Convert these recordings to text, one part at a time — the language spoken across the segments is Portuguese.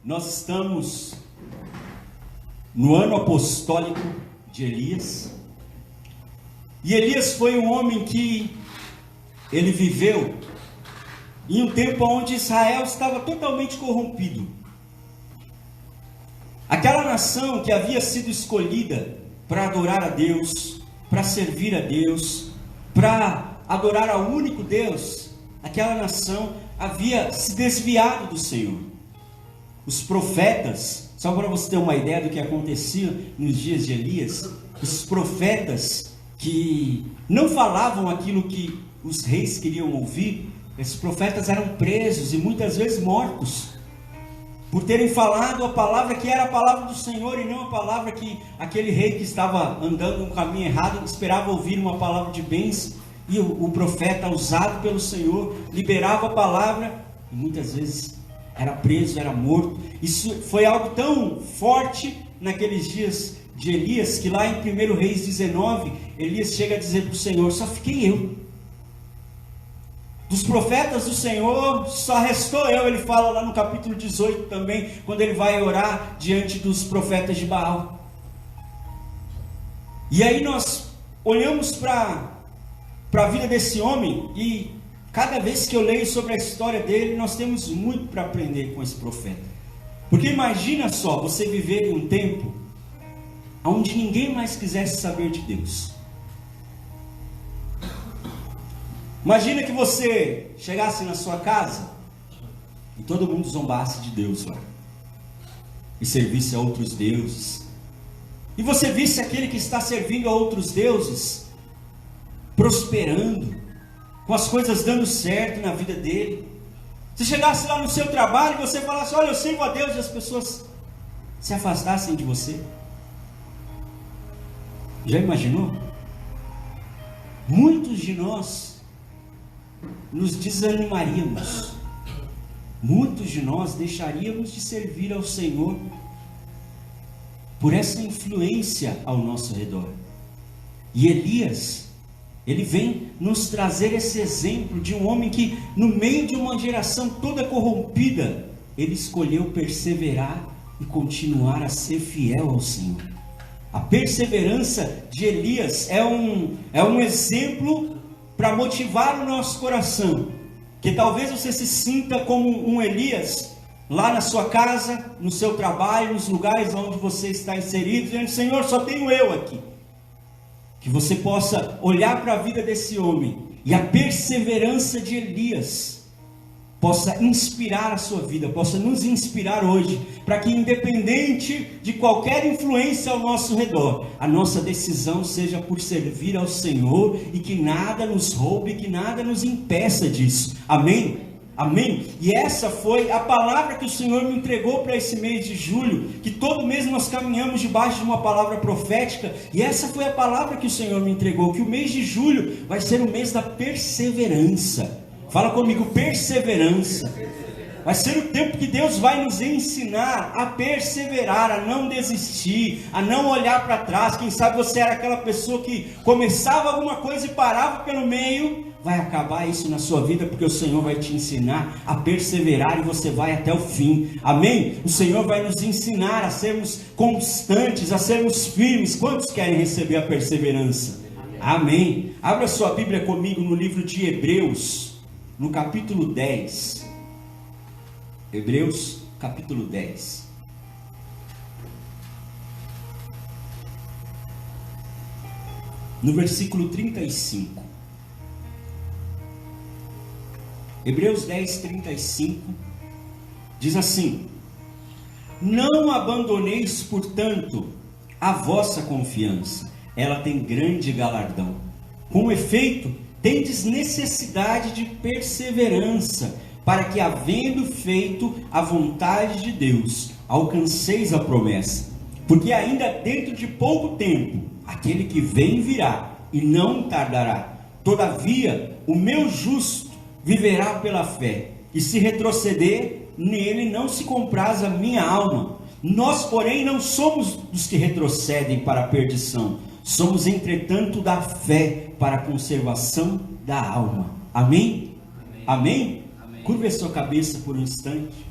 Nós estamos no ano apostólico de Elias. E Elias foi um homem que ele viveu em um tempo onde Israel estava totalmente corrompido. Aquela nação que havia sido escolhida para adorar a Deus, para servir a Deus, para adorar ao único Deus, aquela nação havia se desviado do Senhor. Os profetas, só para você ter uma ideia do que acontecia nos dias de Elias, os profetas que não falavam aquilo que os reis queriam ouvir, esses profetas eram presos e muitas vezes mortos, por terem falado a palavra que era a palavra do Senhor e não a palavra que aquele rei que estava andando no caminho errado esperava ouvir uma palavra de bênção. E o profeta, usado pelo Senhor, liberava a palavra e muitas vezes era preso, era morto. Isso foi algo tão forte naqueles dias de Elias, que lá em 1 Reis 19, Elias chega a dizer para o Senhor: só fiquei eu. Dos profetas do Senhor, só restou eu. Ele fala lá no capítulo 18 também, quando ele vai orar diante dos profetas de Baal. E aí nós olhamos para a vida desse homem, e cada vez que eu leio sobre a história dele, nós temos muito para aprender com esse profeta. Porque imagina só, você viver em um tempo onde ninguém mais quisesse saber de Deus. Imagina que você chegasse na sua casa e todo mundo zombasse de Deus lá, e servisse a outros deuses, e você visse aquele que está servindo a outros deuses prosperando, com as coisas dando certo na vida dele. Se chegasse lá no seu trabalho e você falasse: olha, eu sirvo a Deus, e as pessoas se afastassem de você. Já imaginou? Muitos de nós nos desanimaríamos, muitos de nós deixaríamos de servir ao Senhor por essa influência ao nosso redor. E Elias, ele vem nos trazer esse exemplo de um homem que, no meio de uma geração toda corrompida, ele escolheu perseverar e continuar a ser fiel ao Senhor. A perseverança de Elias é um exemplo para motivar o nosso coração. Que talvez você se sinta como um Elias, lá na sua casa, no seu trabalho, nos lugares onde você está inserido, dizendo: Senhor, só tenho eu aqui. Que você possa olhar para a vida desse homem, e a perseverança de Elias possa inspirar a sua vida, possa nos inspirar hoje, para que, independente de qualquer influência ao nosso redor, a nossa decisão seja por servir ao Senhor, e que nada nos roube, que nada nos impeça disso. Amém? Amém? E essa foi a palavra que o Senhor me entregou para esse mês de julho, que todo mês nós caminhamos debaixo de uma palavra profética, e essa foi a palavra que o Senhor me entregou, que o mês de julho vai ser o mês da perseverança. Fala comigo: perseverança. Vai ser o tempo que Deus vai nos ensinar a perseverar, a não desistir, a não olhar para trás. Quem sabe você era aquela pessoa que começava alguma coisa e parava pelo meio. Vai acabar isso na sua vida, porque o Senhor vai te ensinar a perseverar e você vai até o fim. Amém? O Senhor vai nos ensinar a sermos constantes, a sermos firmes. Quantos querem receber a perseverança? Amém. Abra sua Bíblia comigo no livro de Hebreus, no capítulo 10. Hebreus, capítulo 10. No versículo 35. Hebreus 10, 35. Diz assim: não abandoneis, portanto, a vossa confiança, ela tem grande galardão. Com efeito, tendes necessidade de perseverança, para que, havendo feito a vontade de Deus, alcanceis a promessa. Porque ainda dentro de pouco tempo, aquele que vem virá, e não tardará. Todavia, o meu justo viverá pela fé, e se retroceder, nele não se compraz a minha alma. Nós, porém, não somos dos que retrocedem para a perdição, somos, entretanto, da fé para a conservação da alma. Amém? Amém? Amém? Curve a sua cabeça por um instante.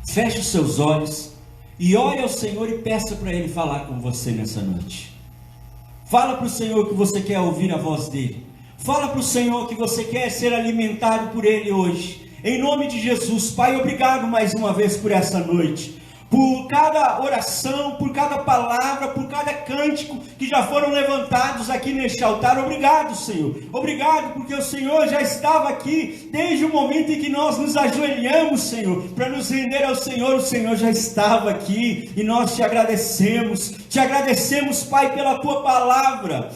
Feche os seus olhos e ore ao Senhor e peça para Ele falar com você nessa noite. Fala para o Senhor que você quer ouvir a voz dEle. Fala para o Senhor que você quer ser alimentado por Ele hoje. Em nome de Jesus, Pai, obrigado mais uma vez por essa noite. Por cada oração, por cada palavra, por cada cântico que já foram levantados aqui neste altar. Obrigado, Senhor. Obrigado porque o Senhor já estava aqui desde o momento em que nós nos ajoelhamos, Senhor, para nos render ao Senhor. O Senhor já estava aqui e nós te agradecemos. Te agradecemos, Pai, pela Tua palavra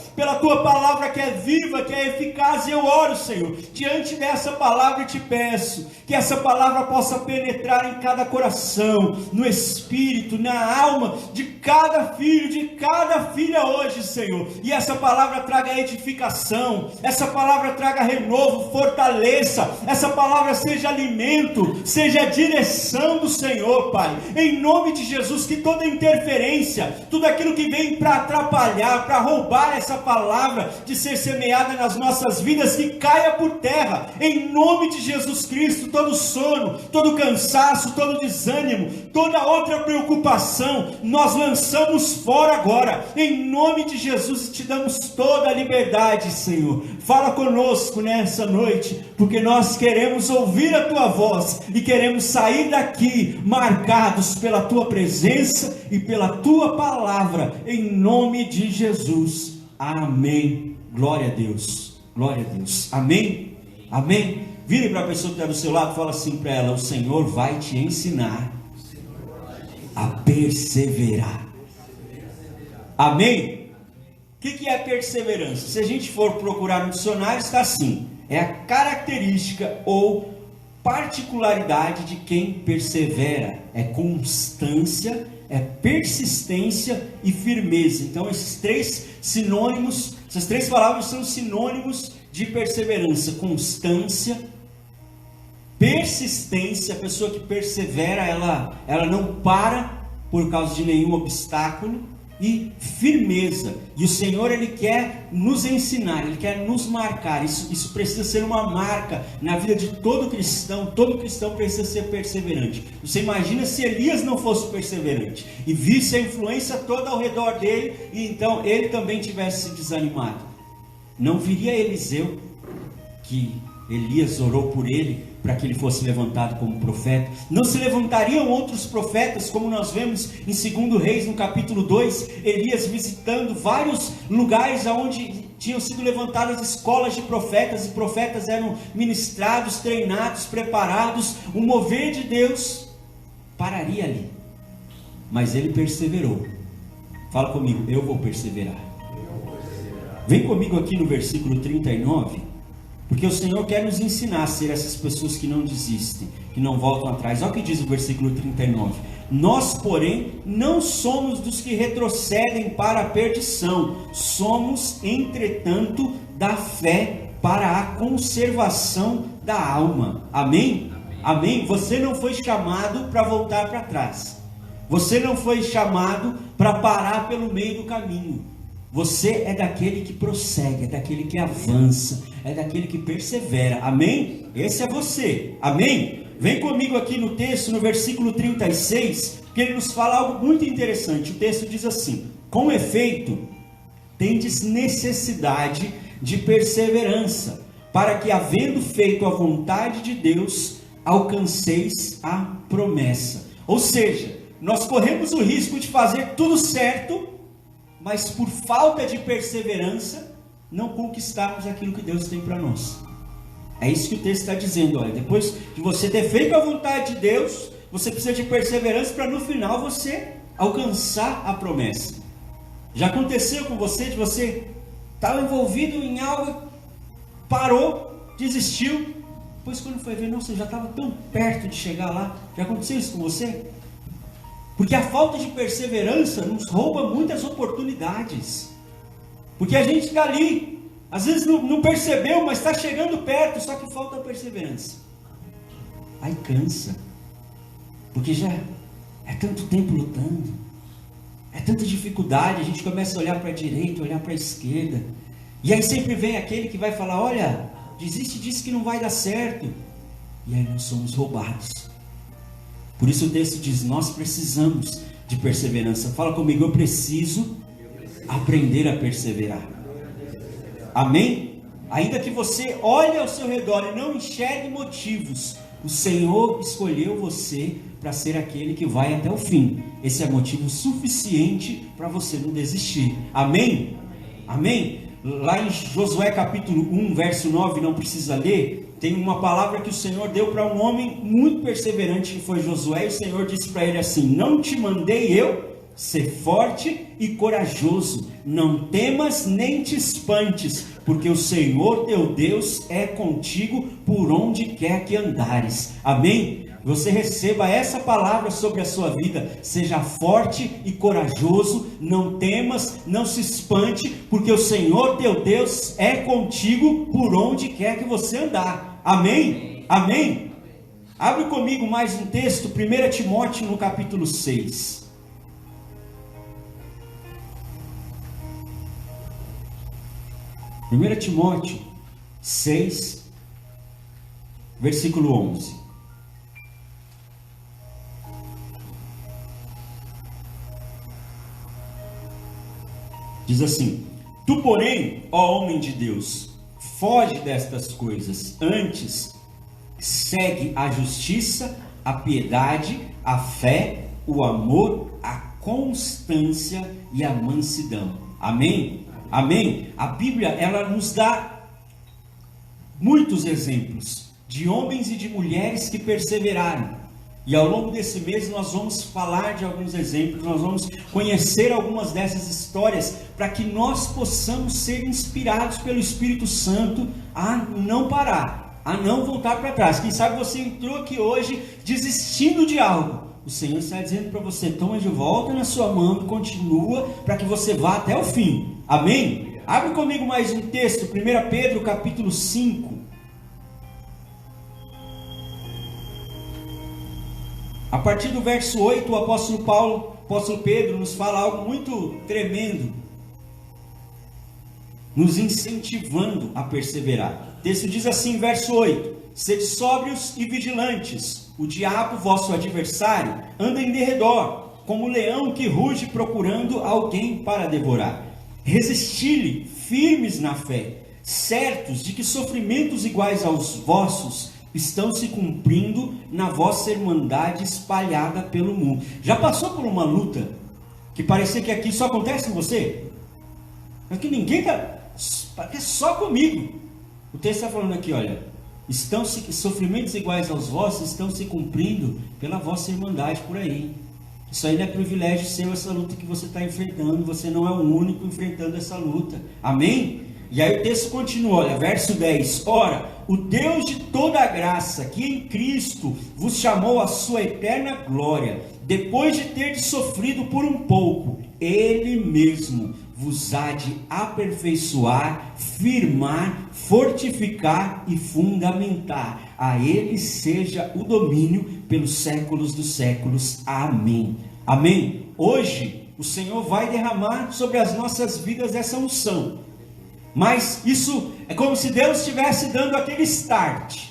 que é viva, que é eficaz. E eu oro, Senhor, diante dessa palavra e te peço que essa palavra possa penetrar em cada coração, no espírito, na alma de cada filho, de cada filha hoje, Senhor. E essa palavra traga edificação, essa palavra traga renovo, fortaleça, essa palavra seja alimento, seja direção do Senhor, Pai. Em nome de Jesus, que toda interferência, tudo aquilo que vem para atrapalhar, para roubar essa palavra de ser semeada nas nossas vidas, que caia por terra, em nome de Jesus Cristo. Todo sono, todo cansaço, todo desânimo, toda outra preocupação, nós lançamos fora agora, em nome de Jesus, e te damos toda a liberdade, Senhor. Fala conosco nessa noite, porque nós queremos ouvir a Tua voz, e queremos sair daqui, marcados pela Tua presença, e pela Tua palavra, em nome de Jesus, amém. Glória a Deus, glória a Deus, amém, amém. Vire para a pessoa que está do seu lado e fala assim para ela: o Senhor vai te ensinar a perseverar. Amém? O que é perseverança? Se a gente for procurar no dicionário, está assim: é a característica ou particularidade de quem persevera, é constância, é persistência e firmeza. Então esses três sinônimos, essas três palavras são sinônimos de perseverança: constância, persistência. A pessoa que persevera, ela não para por causa de nenhum obstáculo, e firmeza. E o Senhor, Ele quer nos ensinar, Ele quer nos marcar. Isso precisa ser uma marca na vida de todo cristão. Todo cristão precisa ser perseverante. Você imagina se Elias não fosse perseverante e visse a influência toda ao redor dele, e então ele também tivesse desanimado. Não viria Eliseu, que Elias orou por ele para que ele fosse levantado como profeta. Não se levantariam outros profetas, como nós vemos em 2 Reis, no capítulo 2, Elias visitando vários lugares onde tinham sido levantadas escolas de profetas, e profetas eram ministrados, treinados, preparados. O mover de Deus pararia ali, mas ele perseverou. Fala comigo: eu vou perseverar. Vem comigo aqui no versículo 39, porque o Senhor quer nos ensinar a ser essas pessoas que não desistem, que não voltam atrás. Olha o que diz o versículo 39: nós, porém, não somos dos que retrocedem para a perdição, somos, entretanto, da fé para a conservação da alma. Amém? Amém? Você não foi chamado para voltar para trás. Você não foi chamado para parar pelo meio do caminho. Você é daquele que prossegue, é daquele que avança, é daquele que persevera. Amém? Esse é você. Amém? Vem comigo aqui no texto, no versículo 36, que ele nos fala algo muito interessante. O texto diz assim: com efeito, tendes necessidade de perseverança, para que, havendo feito a vontade de Deus, alcanceis a promessa. Ou seja, nós corremos o risco de fazer tudo certo, mas por falta de perseverança, não conquistarmos aquilo que Deus tem para nós. É isso que o texto está dizendo. Olha, depois de você ter feito a vontade de Deus, você precisa de perseverança para no final você alcançar a promessa. Já aconteceu com você, de você estar envolvido em algo, parou, desistiu, depois quando foi ver, nossa, já estava tão perto de chegar lá. Já aconteceu isso com você? Porque a falta de perseverança nos rouba muitas oportunidades. Porque a gente está ali, às vezes não percebeu, mas está chegando perto, só que falta a perseverança. Aí cansa. Porque já é tanto tempo lutando, é tanta dificuldade, a gente começa a olhar para a direita, olhar para a esquerda. E aí sempre vem aquele que vai falar: olha, desiste disso que não vai dar certo. E aí nós somos roubados. Por isso o texto diz, nós precisamos de perseverança. Fala comigo, eu preciso aprender a perseverar. Amém? Ainda que você olhe ao seu redor e não enxergue motivos, o Senhor escolheu você para ser aquele que vai até o fim. Esse é motivo suficiente para você não desistir. Amém? Amém? Lá em Josué capítulo 1, verso 9, não precisa ler, tem uma palavra que o Senhor deu para um homem muito perseverante, que foi Josué, e o Senhor disse para ele assim, não te mandei eu ser forte e corajoso, não temas nem te espantes, porque o Senhor teu Deus é contigo por onde quer que andares. Amém? Você receba essa palavra sobre a sua vida, seja forte e corajoso, não temas, não se espante, porque o Senhor teu Deus é contigo por onde quer que você andar. Amém? Amém? Abre comigo mais um texto, 1 Timóteo no capítulo 6. Primeira Timóteo 6, versículo 11. Diz assim, tu porém, ó homem de Deus, foge destas coisas, antes segue a justiça, a piedade, a fé, o amor, a constância e a mansidão. Amém? Amém? A Bíblia, ela nos dá muitos exemplos de homens e de mulheres que perseveraram. E ao longo desse mês nós vamos falar de alguns exemplos, nós vamos conhecer algumas dessas histórias, para que nós possamos ser inspirados pelo Espírito Santo a não parar, a não voltar para trás. Quem sabe você entrou aqui hoje desistindo de algo. O Senhor está dizendo para você, toma de volta na sua mão e continua, para que você vá até o fim. Amém? Abre comigo mais um texto, 1 Pedro capítulo 5. A partir do verso 8, o apóstolo Pedro nos fala algo muito tremendo, nos incentivando a perseverar. O texto diz assim, verso 8, sede sóbrios e vigilantes, o diabo, vosso adversário, anda em derredor, como leão que ruge procurando alguém para devorar. Resisti-lhe firmes na fé, certos de que sofrimentos iguais aos vossos estão se cumprindo na vossa irmandade espalhada pelo mundo. Já passou por uma luta que parecia que aqui só acontece com você? Aqui ninguém está, é só comigo. O texto está falando aqui, olha, sofrimentos iguais aos vossos estão se cumprindo pela vossa irmandade por aí. Isso aí não é privilégio seu, essa luta que você está enfrentando, você não é o único enfrentando essa luta. Amém? E aí o texto continua, olha, verso 10, ora, o Deus de toda a graça, que em Cristo vos chamou à sua eterna glória, depois de ter sofrido por um pouco, Ele mesmo vos há de aperfeiçoar, firmar, fortificar e fundamentar. A Ele seja o domínio pelos séculos dos séculos. Amém. Amém. Hoje o Senhor vai derramar sobre as nossas vidas essa unção. Mas isso é como se Deus estivesse dando aquele start.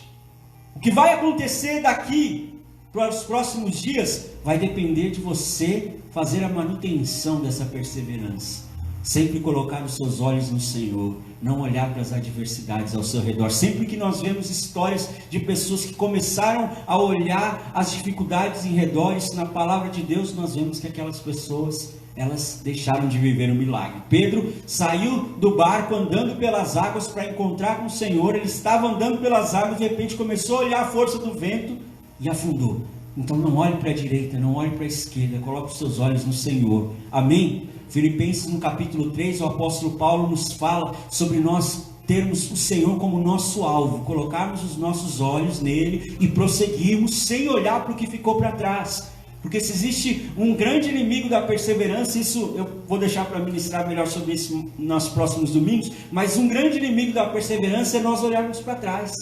O que vai acontecer daqui para os próximos dias vai depender de você fazer a manutenção dessa perseverança. Sempre colocar os seus olhos no Senhor, não olhar para as adversidades ao seu redor. Sempre que nós vemos histórias de pessoas que começaram a olhar as dificuldades em redores, na palavra de Deus nós vemos que aquelas pessoas, elas deixaram de viver um milagre. Pedro saiu do barco andando pelas águas para encontrar com o Senhor. Ele estava andando pelas águas, de repente começou a olhar a força do vento e afundou. Então não olhe para a direita, não olhe para a esquerda, coloque os seus olhos no Senhor. Amém? Filipenses no capítulo 3, o apóstolo Paulo nos fala sobre nós termos o Senhor como nosso alvo, colocarmos os nossos olhos nele e prosseguirmos sem olhar para o que ficou para trás. Porque se existe um grande inimigo da perseverança, isso eu vou deixar para ministrar melhor sobre isso nos próximos domingos, mas um grande inimigo da perseverança é nós olharmos para trás,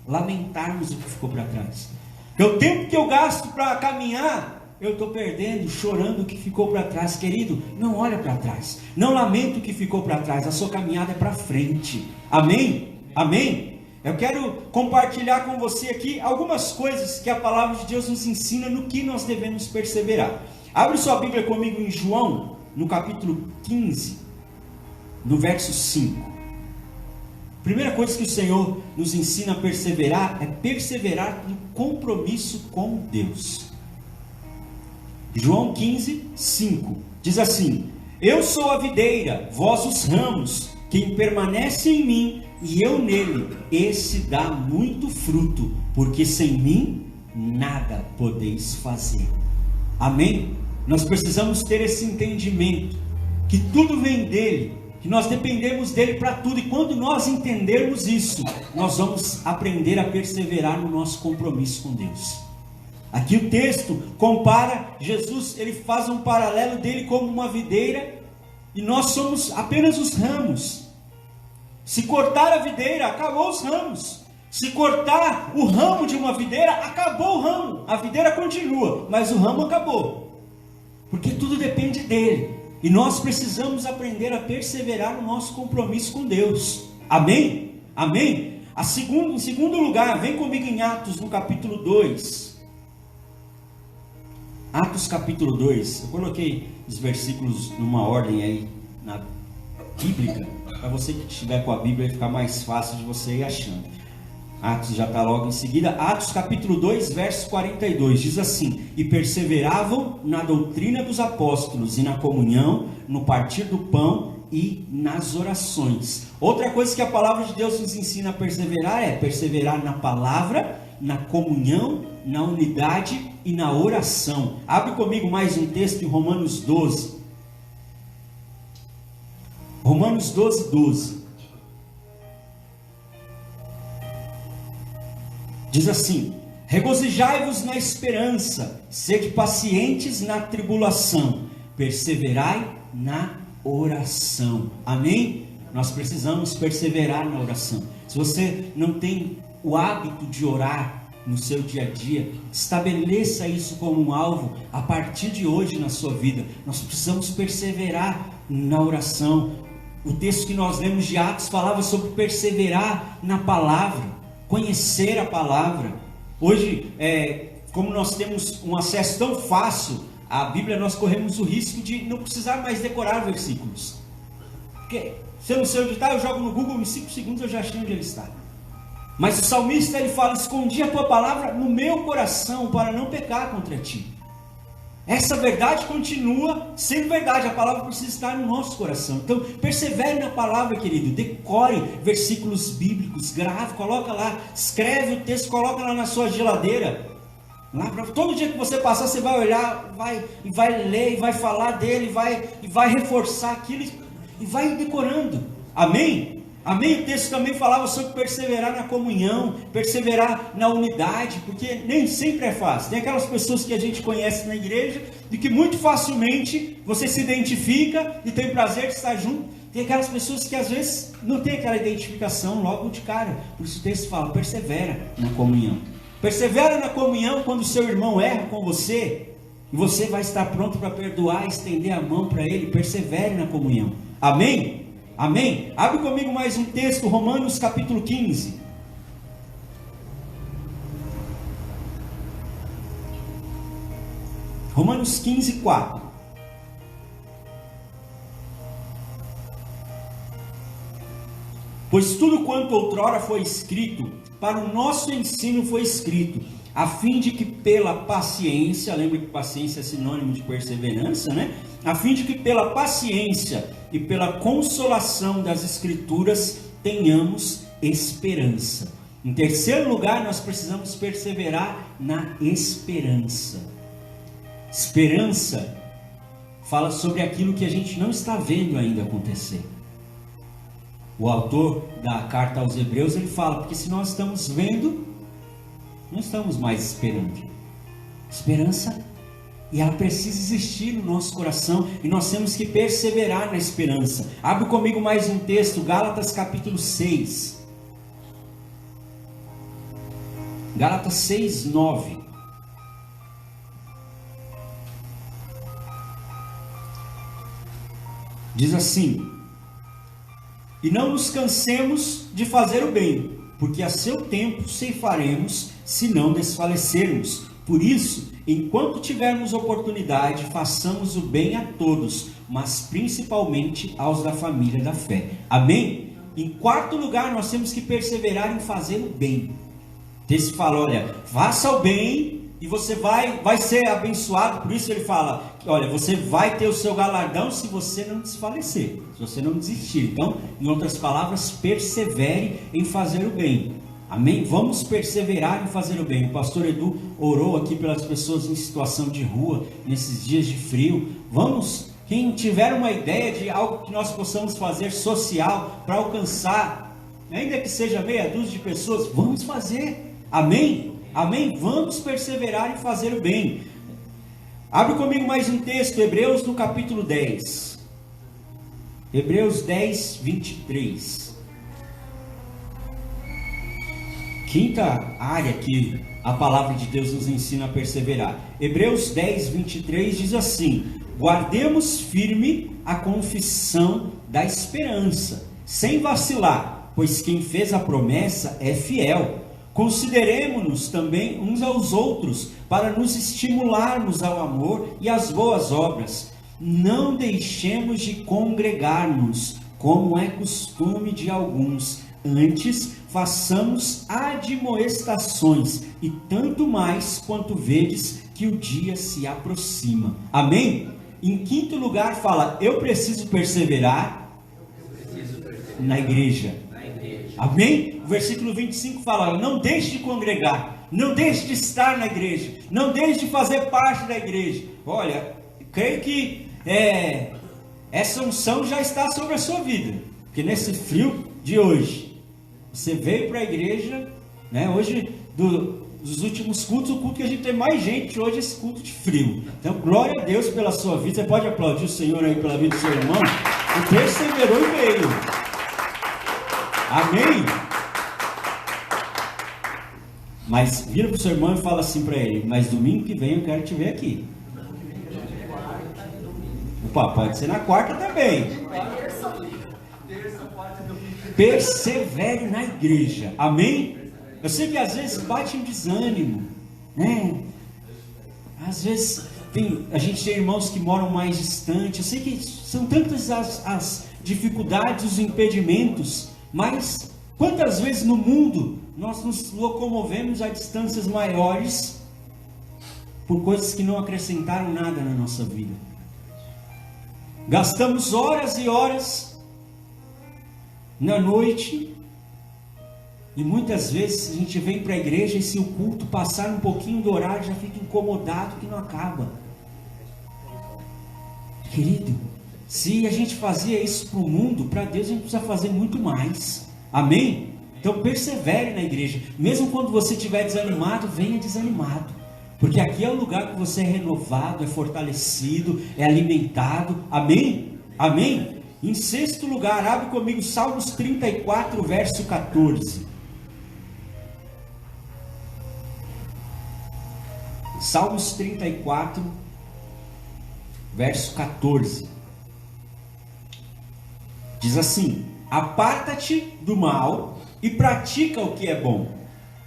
lamentarmos o que ficou para trás. Porque o tempo que eu gasto para caminhar, eu estou perdendo, chorando o que ficou para trás. Querido, não olha para trás, não lamenta o que ficou para trás, a sua caminhada é para frente. Amém? Amém? Eu quero compartilhar com você aqui algumas coisas que a palavra de Deus nos ensina no que nós devemos perseverar. Abre sua Bíblia comigo em João, no capítulo 15, no verso 5. A primeira coisa que o Senhor nos ensina a perseverar é perseverar no compromisso com Deus. João 15, 5 diz assim: eu sou a videira, vós os ramos. Quem permanece em mim e eu nele, esse dá muito fruto, porque sem mim nada podeis fazer. Amém? Nós precisamos ter esse entendimento, que tudo vem dele, que nós dependemos dele para tudo, e quando nós entendermos isso, nós vamos aprender a perseverar no nosso compromisso com Deus. Aqui o texto compara Jesus, ele faz um paralelo dele como uma videira, e nós somos apenas os ramos. Se cortar a videira, acabou os ramos. Se cortar o ramo de uma videira, acabou o ramo. A videira continua, mas o ramo acabou. Porque tudo depende dele. E nós precisamos aprender a perseverar no nosso compromisso com Deus. Amém? Amém? Em segundo lugar, vem comigo em Atos, no capítulo 2. Atos capítulo 2. Eu coloquei os versículos numa ordem aí, na bíblica, para você que estiver com a Bíblia, ficar mais fácil de você ir achando. Atos já está logo em seguida. Atos capítulo 2, verso 42, diz assim: e perseveravam na doutrina dos apóstolos, e na comunhão, no partir do pão e nas orações. Outra coisa que a palavra de Deus nos ensina a perseverar é perseverar na palavra, na comunhão, na unidade e na oração. Abre comigo mais um texto em Romanos 12. Romanos 12, 12. Diz assim: regozijai-vos na esperança, sede pacientes na tribulação, perseverai na oração. Amém? Nós precisamos perseverar na oração. Se você não tem o hábito de orar no seu dia a dia, estabeleça isso como um alvo a partir de hoje na sua vida. Nós precisamos perseverar na oração. O texto que nós lemos de Atos falava sobre perseverar na palavra, conhecer a palavra. Hoje, como nós temos um acesso tão fácil à Bíblia, nós corremos o risco de não precisar mais decorar versículos. Porque se eu não sei onde está, eu jogo no Google, em 5 segundos eu já achei onde ele está. Mas o salmista, ele fala: escondi a tua palavra no meu coração para não pecar contra ti. Essa verdade continua sendo verdade, a palavra precisa estar no nosso coração. Então, persevere na palavra, querido, decore versículos bíblicos, grave, coloca lá, escreve o texto, coloca lá na sua geladeira. Lá, todo dia que você passar, você vai olhar, vai ler, e vai falar dele, e vai reforçar aquilo, e vai decorando. Amém? Amém? O texto também falava sobre perseverar na comunhão, perseverar na unidade, porque nem sempre é fácil. Tem aquelas pessoas que a gente conhece na igreja, e que muito facilmente você se identifica e tem prazer de estar junto. Tem aquelas pessoas que às vezes não tem aquela identificação logo de cara. Por isso o texto fala: persevera na comunhão. Persevera na comunhão quando o seu irmão erra com você, e você vai estar pronto para perdoar, estender a mão para ele. Persevere na comunhão. Amém? Amém? Abre comigo mais um texto, Romanos capítulo 15. Romanos 15, 4. Pois tudo quanto outrora foi escrito, para o nosso ensino foi escrito, a fim de que pela paciência, lembra que paciência é sinônimo de perseverança, né? A fim de que pela paciência e pela consolação das Escrituras tenhamos esperança. Em terceiro lugar, nós precisamos perseverar na esperança. Esperança fala sobre aquilo que a gente não está vendo ainda acontecer. O autor da carta aos Hebreus, ele fala, porque se nós estamos vendo, não estamos mais esperando. Esperança, e ela precisa existir no nosso coração, e nós temos que perseverar na esperança. Abre comigo mais um texto, Gálatas capítulo 6. Gálatas 6, 9. Diz assim: e não nos cansemos de fazer o bem, porque a seu tempo ceifaremos, se não desfalecermos. Por isso, enquanto tivermos oportunidade, façamos o bem a todos, mas principalmente aos da família da fé. Amém? Em quarto lugar, nós temos que perseverar em fazer o bem. O texto fala, olha, faça o bem e você vai ser abençoado. Por isso ele fala, olha, você vai ter o seu galardão se você não desfalecer, se você não desistir. Então, em outras palavras, persevere em fazer o bem. Amém? Vamos perseverar em fazer o bem. O pastor Edu orou aqui pelas pessoas em situação de rua, nesses dias de frio. Vamos, quem tiver uma ideia de algo que nós possamos fazer social para alcançar, ainda que seja meia dúzia de pessoas, vamos fazer. Amém? Amém? Vamos perseverar em fazer o bem. Abre comigo mais um texto, Hebreus no capítulo 10. Hebreus 10, 23. Quinta área que a palavra de Deus nos ensina a perseverar. Hebreus 10, 23 diz assim: guardemos firme a confissão da esperança, sem vacilar, pois quem fez a promessa é fiel. Consideremo-nos também uns aos outros, para nos estimularmos ao amor e às boas obras. Não deixemos de congregar-nos, como é costume de alguns. Antes, façamos admoestações, e tanto mais quanto vedes que o dia se aproxima. Amém? Em quinto lugar fala, eu preciso perseverar na igreja. Amém? O versículo 25 fala, não deixe de congregar, não deixe de estar na igreja, não deixe de fazer parte da igreja. Olha, creio que essa unção já está sobre a sua vida, porque nesse frio de hoje, você veio para a igreja, né? Hoje, dos últimos cultos, o culto que a gente tem mais gente hoje é esse culto de frio. Então, glória a Deus pela sua vida. Você pode aplaudir o Senhor aí pela vida do seu irmão, que perseverou e veio. Amém? Mas vira para o seu irmão e fala assim para ele, mas domingo que vem eu quero te ver aqui. Opa, pode ser na quarta também. Persevere na igreja. Amém? Eu sei que às vezes bate um desânimo, né? Às vezes a gente tem irmãos que moram mais distante. Eu sei que são tantas as dificuldades, os impedimentos, mas quantas vezes no mundo nós nos locomovemos a distâncias maiores por coisas que não acrescentaram nada na nossa vida. Gastamos horas e horas na noite, e muitas vezes a gente vem para a igreja e se o culto passar um pouquinho do horário já fica incomodado que não acaba. Querido, se a gente fazia isso para o mundo, para Deus a gente precisa fazer muito mais. Amém? Então persevere na igreja, mesmo quando você estiver desanimado, venha desanimado, porque aqui é o lugar que você é renovado, é fortalecido, é alimentado. Amém? Amém? Em sexto lugar, abre comigo Salmos 34, verso 14. Salmos 34, verso 14. Diz assim: aparta-te do mal e pratica o que é bom.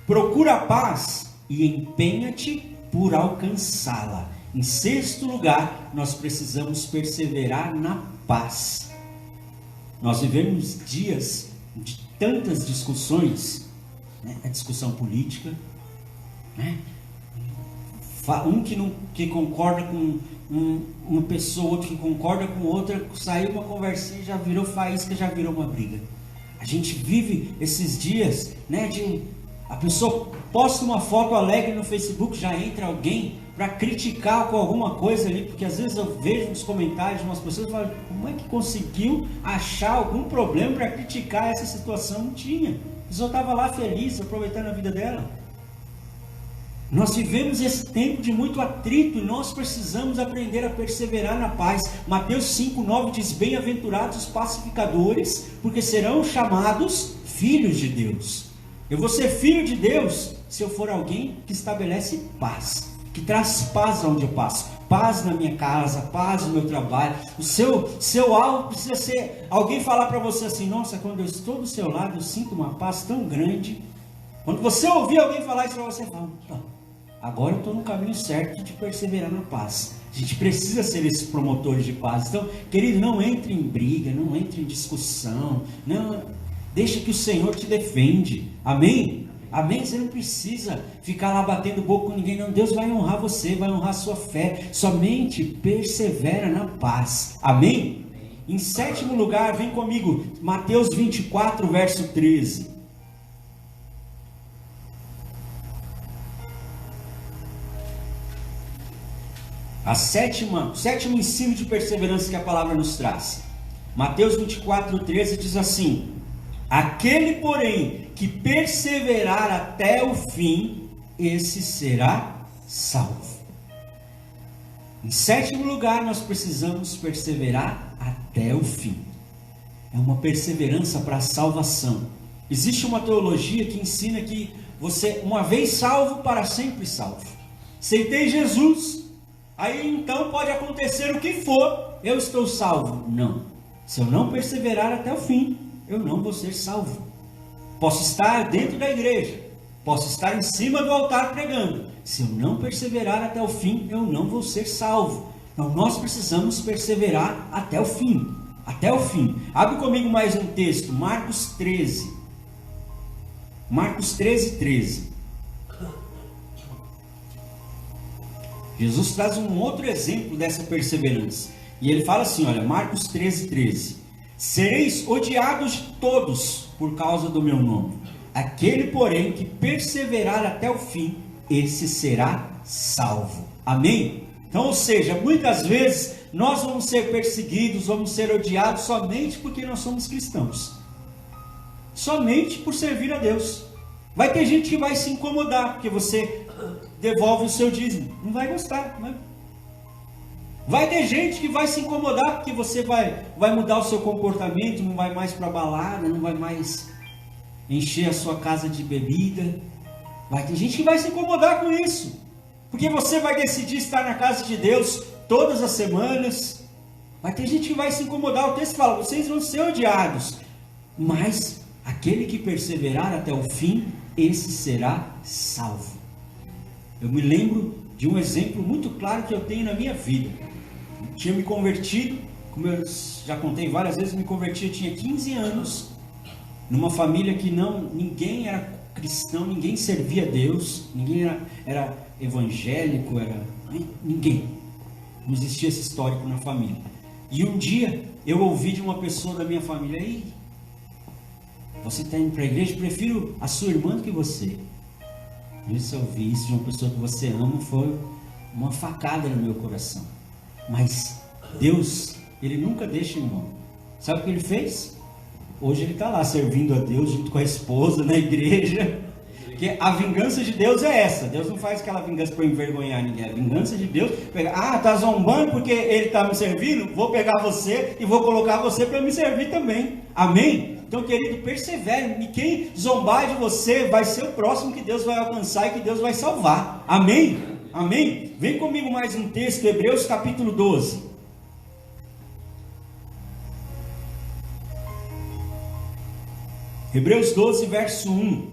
Procura a paz e empenha-te por alcançá-la. Em sexto lugar, nós precisamos perseverar na paz. Nós vivemos dias de tantas discussões, né? A discussão política, né? Um que concorda com uma pessoa, outro que concorda com outra, saiu uma conversinha, já virou faísca, já virou uma briga. A gente vive esses dias, né, a pessoa posta uma foto alegre no Facebook, já entra alguém para criticar com alguma coisa ali, porque às vezes eu vejo nos comentários umas pessoas e falo, como é que conseguiu achar algum problema para criticar essa situação? Não tinha, a pessoa estava lá feliz, aproveitando a vida dela. Nós vivemos esse tempo de muito atrito e nós precisamos aprender a perseverar na paz. Mateus 5,9 diz, bem-aventurados os pacificadores, porque serão chamados filhos de Deus. Eu vou ser filho de Deus se eu for alguém que estabelece paz, que traz paz aonde eu passo. paz na minha casa, paz no meu trabalho. O seu alvo precisa ser alguém falar para você assim: nossa, quando eu estou do seu lado, eu sinto uma paz tão grande. Quando você ouvir alguém falar isso para você, fala: agora eu estou no caminho certo de perseverar na paz. A gente precisa ser esses promotores de paz. Então, querido, não entre em briga, não entre em discussão, não, deixa que o Senhor te defende. Amém? Amém? Você não precisa ficar lá batendo boca com ninguém, não. Deus vai honrar você, vai honrar a sua fé. Somente persevera na paz. Amém? Em sétimo lugar, vem comigo, Mateus 24, verso 13. Sétimo ensino de perseverança que a palavra nos traz. Mateus 24, 13 diz assim: aquele, porém, que perseverar até o fim, esse será salvo. Em sétimo lugar, nós precisamos perseverar até o fim. É uma perseverança para a salvação. Existe uma teologia que ensina que você, uma vez salvo, para sempre salvo. Aceitei Jesus, aí então pode acontecer o que for, eu estou salvo. Não. Se eu não perseverar até o fim, eu não vou ser salvo. Posso estar dentro da igreja, posso estar em cima do altar pregando. Se eu não perseverar até o fim, eu não vou ser salvo. Então nós precisamos perseverar até o fim. Até o fim. Abre comigo mais um texto, Marcos 13. Marcos 13, 13. Jesus traz um outro exemplo dessa perseverança. E ele fala assim, olha, Marcos 13, 13. Sereis odiados de todos por causa do meu nome. Aquele, porém, que perseverar até o fim, esse será salvo. Amém? Então, ou seja, muitas vezes nós vamos ser perseguidos, vamos ser odiados somente porque nós somos cristãos. Somente por servir a Deus. Vai ter gente que vai se incomodar porque você devolve o seu dízimo. Não vai gostar, né? Vai ter gente que vai se incomodar porque você vai mudar o seu comportamento, não vai mais para balada, não vai mais encher a sua casa de bebida. Vai ter gente que vai se incomodar com isso, porque você vai decidir estar na casa de Deus todas as semanas. Vai ter gente que vai se incomodar. O texto fala, vocês vão ser odiados, mas aquele que perseverar até o fim, esse será salvo. Eu me lembro de um exemplo muito claro que eu tenho na minha vida. Eu tinha me convertido, como eu já contei várias vezes, me converti, eu tinha 15 anos, numa família que ninguém era cristão, ninguém servia a Deus, ninguém era evangélico, ninguém. Não existia esse histórico na família. E um dia eu ouvi de uma pessoa da minha família, aí, você está indo para a igreja, prefiro a sua irmã do que você. Isso, eu ouvi isso de uma pessoa que você ama, foi uma facada no meu coração. Mas Deus, Ele nunca deixa em mão. Sabe o que Ele fez? Hoje Ele está lá servindo a Deus junto com a esposa na igreja. Porque a vingança de Deus é essa. Deus não faz aquela vingança para envergonhar ninguém. A vingança de Deus, está zombando porque Ele está me servindo? Vou pegar você e vou colocar você para me servir também. Amém? Então, querido, persevere. E quem zombar de você vai ser o próximo que Deus vai alcançar e que Deus vai salvar. Amém? Amém? Vem comigo mais um texto, Hebreus capítulo 12. Hebreus 12, verso 1.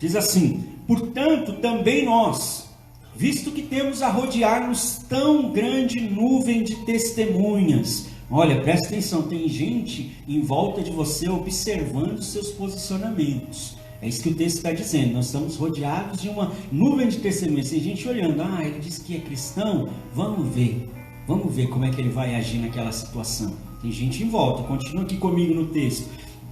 Diz assim: portanto, também nós, visto que temos a rodear-nos tão grande nuvem de testemunhas. Olha, presta atenção, tem gente em volta de você observando os seus posicionamentos. É isso que o texto está dizendo. Nós estamos rodeados de uma nuvem de testemunhas. Tem gente olhando, ele diz que é cristão, vamos ver como é que ele vai agir naquela situação. Tem gente em volta, continua aqui comigo no texto.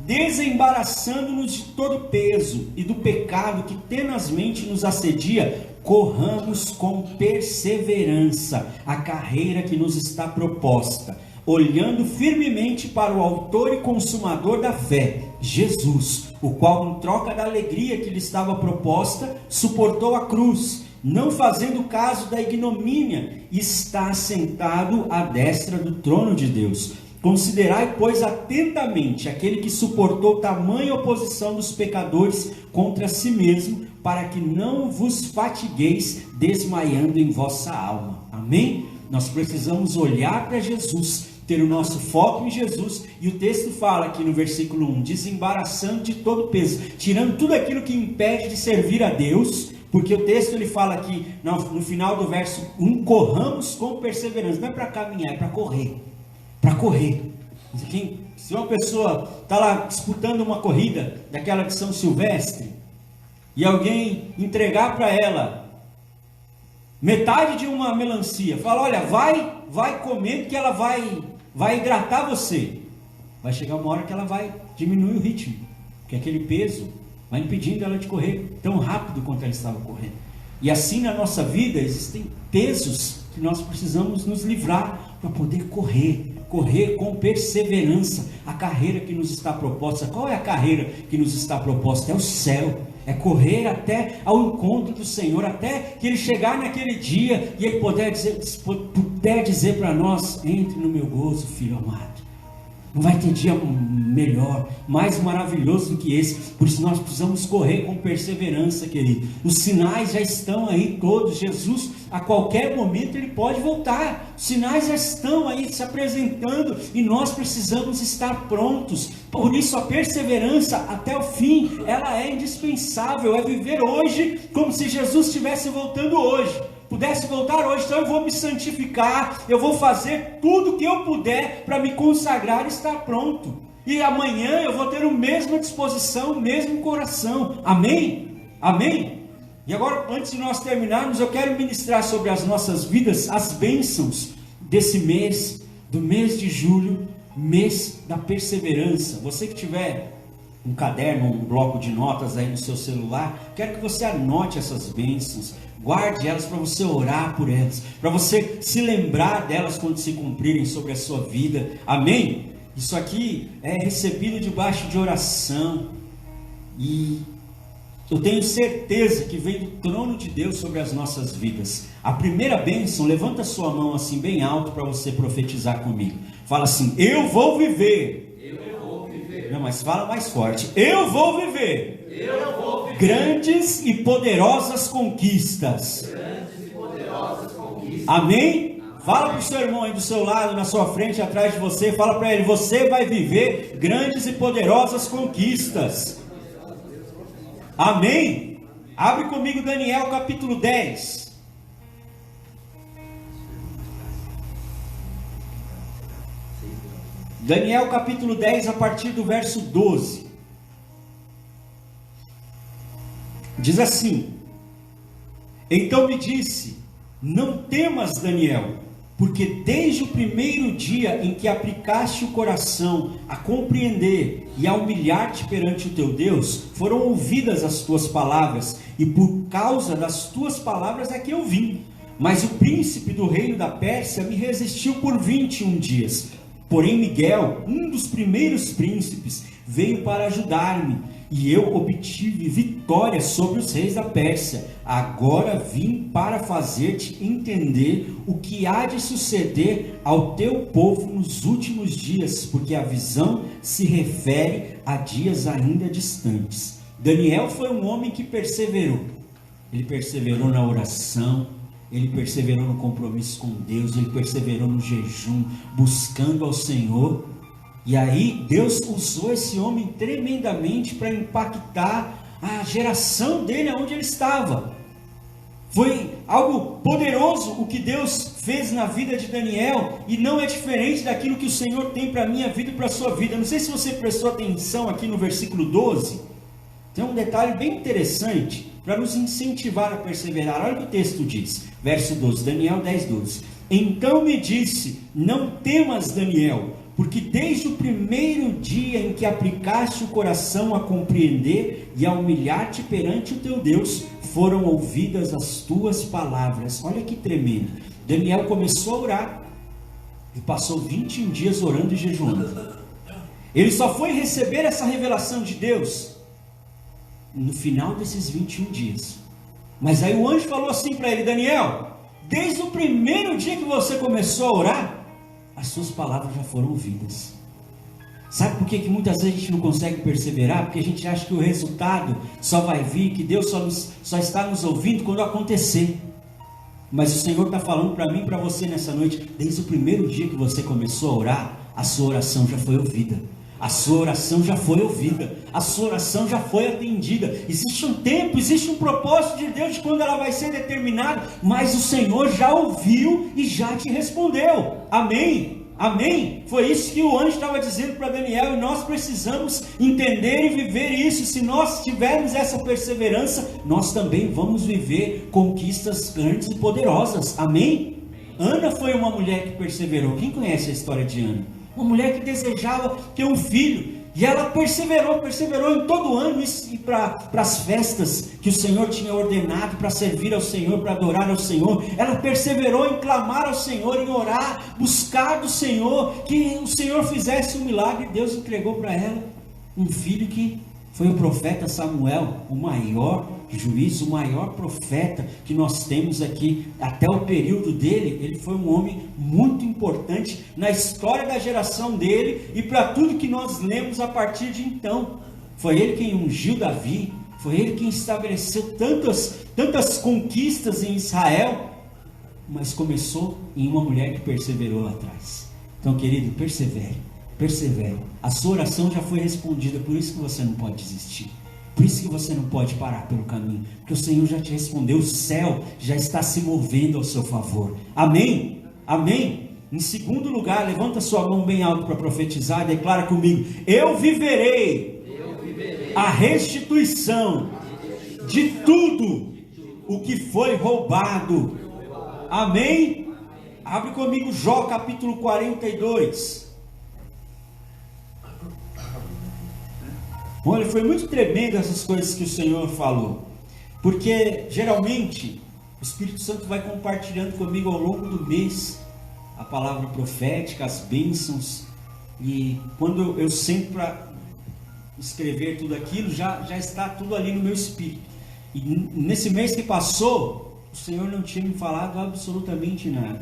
Desembaraçando-nos de todo peso e do pecado que tenazmente nos assedia, corramos com perseverança a carreira que nos está proposta, olhando firmemente para o autor e consumador da fé, Jesus, o qual, em troca da alegria que lhe estava proposta, suportou a cruz, não fazendo caso da ignomínia, e está sentado à destra do trono de Deus. Considerai, pois, atentamente aquele que suportou tamanha oposição dos pecadores contra si mesmo, para que não vos fatigueis desmaiando em vossa alma. Amém? nós precisamos olhar para Jesus, ter o nosso foco em Jesus, e o texto fala aqui no versículo 1, desembaraçando de todo peso, tirando tudo aquilo que impede de servir a Deus, porque o texto ele fala aqui, no final do verso 1, corramos com perseverança, não é para caminhar, é para correr, se uma pessoa está lá disputando uma corrida, daquela de São Silvestre, e alguém entregar para ela metade de uma melancia, fala, olha, vai comer que ela vai hidratar você. Vai chegar uma hora que ela vai diminuir o ritmo, porque aquele peso vai impedindo ela de correr tão rápido quanto ela estava correndo. E assim na nossa vida existem pesos que nós precisamos nos livrar para poder correr com perseverança a carreira que nos está proposta. Qual é a carreira que nos está proposta? É o céu. É correr até ao encontro do Senhor, até que Ele chegar naquele dia e Ele puder dizer para nós, entre no meu gozo, filho amado. Não vai ter dia melhor, mais maravilhoso do que esse. Por isso nós precisamos correr com perseverança, querido. Os sinais já estão aí todos. Jesus, a qualquer momento, Ele pode voltar. Os sinais já estão aí se apresentando e nós precisamos estar prontos. Por isso a perseverança até o fim, ela é indispensável. É viver hoje como se Jesus estivesse voltando hoje. Pudesse voltar hoje, então eu vou me santificar, eu vou fazer tudo o que eu puder para me consagrar e estar pronto. E amanhã eu vou ter a mesma disposição, o mesmo coração. Amém? Amém? E agora, antes de nós terminarmos, eu quero ministrar sobre as nossas vidas as bênçãos desse mês, do mês de julho, mês da perseverança. Você que tiver um caderno, um bloco de notas aí no seu celular, quero que você anote essas bênçãos, guarde elas para você orar por elas, para você se lembrar delas quando se cumprirem sobre a sua vida. Amém? Isso aqui é recebido debaixo de oração, e eu tenho certeza que vem do trono de Deus sobre as nossas vidas. A primeira bênção, levanta a sua mão assim bem alto para você profetizar comigo. Fala assim: eu vou viver. Não, mas fala mais forte. Eu vou viver grandes e poderosas conquistas. Amém? Fala para o seu irmão aí do seu lado, na sua frente, atrás de você. Fala para ele: você vai viver grandes e poderosas conquistas. Amém? Abre comigo Daniel capítulo 10. Daniel capítulo 10, a partir do verso 12. Diz assim: então me disse, não temas, Daniel, porque desde o primeiro dia em que aplicaste o coração a compreender e a humilhar-te perante o teu Deus, foram ouvidas as tuas palavras, e por causa das tuas palavras é que eu vim. Mas o príncipe do reino da Pérsia me resistiu por 21 dias. Porém Miguel, um dos primeiros príncipes, veio para ajudar-me, e eu obtive vitória sobre os reis da Pérsia. Agora vim para fazer-te entender o que há de suceder ao teu povo nos últimos dias, porque a visão se refere a dias ainda distantes. Daniel foi um homem que perseverou. Ele perseverou na oração, ele perseverou no compromisso com Deus, ele perseverou no jejum, buscando ao Senhor. E aí Deus usou esse homem tremendamente para impactar a geração dele onde ele estava. Foi algo poderoso o que Deus fez na vida de Daniel, e não é diferente daquilo que o Senhor tem para a minha vida e para a sua vida. Não sei se você prestou atenção aqui no versículo 12, tem um detalhe bem interessante para nos incentivar a perseverar. Olha o que o texto diz, verso 12, Daniel 10, 12. Então me disse, não temas, Daniel, porque desde o primeiro dia em que aplicaste o coração a compreender e a humilhar-te perante o teu Deus, foram ouvidas as tuas palavras. Olha que tremendo. Daniel começou a orar e passou 21 dias orando e jejuando. Ele só foi receber essa revelação de Deus no final desses 21 dias. Mas aí o anjo falou assim para ele: Daniel, desde o primeiro dia que você começou a orar, as suas palavras já foram ouvidas. Sabe por que muitas vezes a gente não consegue perseverar? Porque a gente acha que o resultado só vai vir, que Deus só está nos ouvindo quando acontecer. Mas o Senhor está falando para mim e para você nessa noite, desde o primeiro dia que você começou a orar, a sua oração já foi ouvida. A sua oração já foi ouvida, a sua oração já foi atendida. Existe um tempo, existe um propósito de Deus de quando ela vai ser determinada, mas o Senhor já ouviu e já te respondeu. Amém? Amém? Foi isso que o anjo estava dizendo para Daniel, e nós precisamos entender e viver isso. Se nós tivermos essa perseverança, nós também vamos viver conquistas grandes e poderosas. Amém? Ana foi uma mulher que perseverou. Quem conhece a história de Ana? Uma mulher que desejava ter um filho, e ela perseverou em todo ano, e para as festas que o Senhor tinha ordenado, para servir ao Senhor, para adorar ao Senhor, ela perseverou em clamar ao Senhor, em orar, buscar do Senhor, que o Senhor fizesse um milagre. Deus entregou para ela um filho que foi o profeta Samuel, o maior juiz, o maior profeta que nós temos aqui. Até o período dele, ele foi um homem muito importante na história da geração dele e para tudo que nós lemos a partir de então. Foi ele quem ungiu Davi, foi ele quem estabeleceu tantas conquistas em Israel, mas começou em uma mulher que perseverou lá atrás. Então, querido, persevere. A sua oração já foi respondida, por isso que você não pode desistir. Por isso que você não pode parar pelo caminho, porque o Senhor já te respondeu, o céu já está se movendo ao seu favor. Amém? Amém? Em segundo lugar, levanta sua mão bem alto para profetizar e declara comigo: eu viverei a restituição de tudo o que foi roubado. Amém? Abre comigo Jó capítulo 42. Olha, foi muito tremendo essas coisas que o Senhor falou, porque geralmente o Espírito Santo vai compartilhando comigo ao longo do mês a palavra profética, as bênçãos, e quando eu sento para escrever tudo aquilo, já está tudo ali no meu espírito. E nesse mês que passou, o Senhor não tinha me falado absolutamente nada.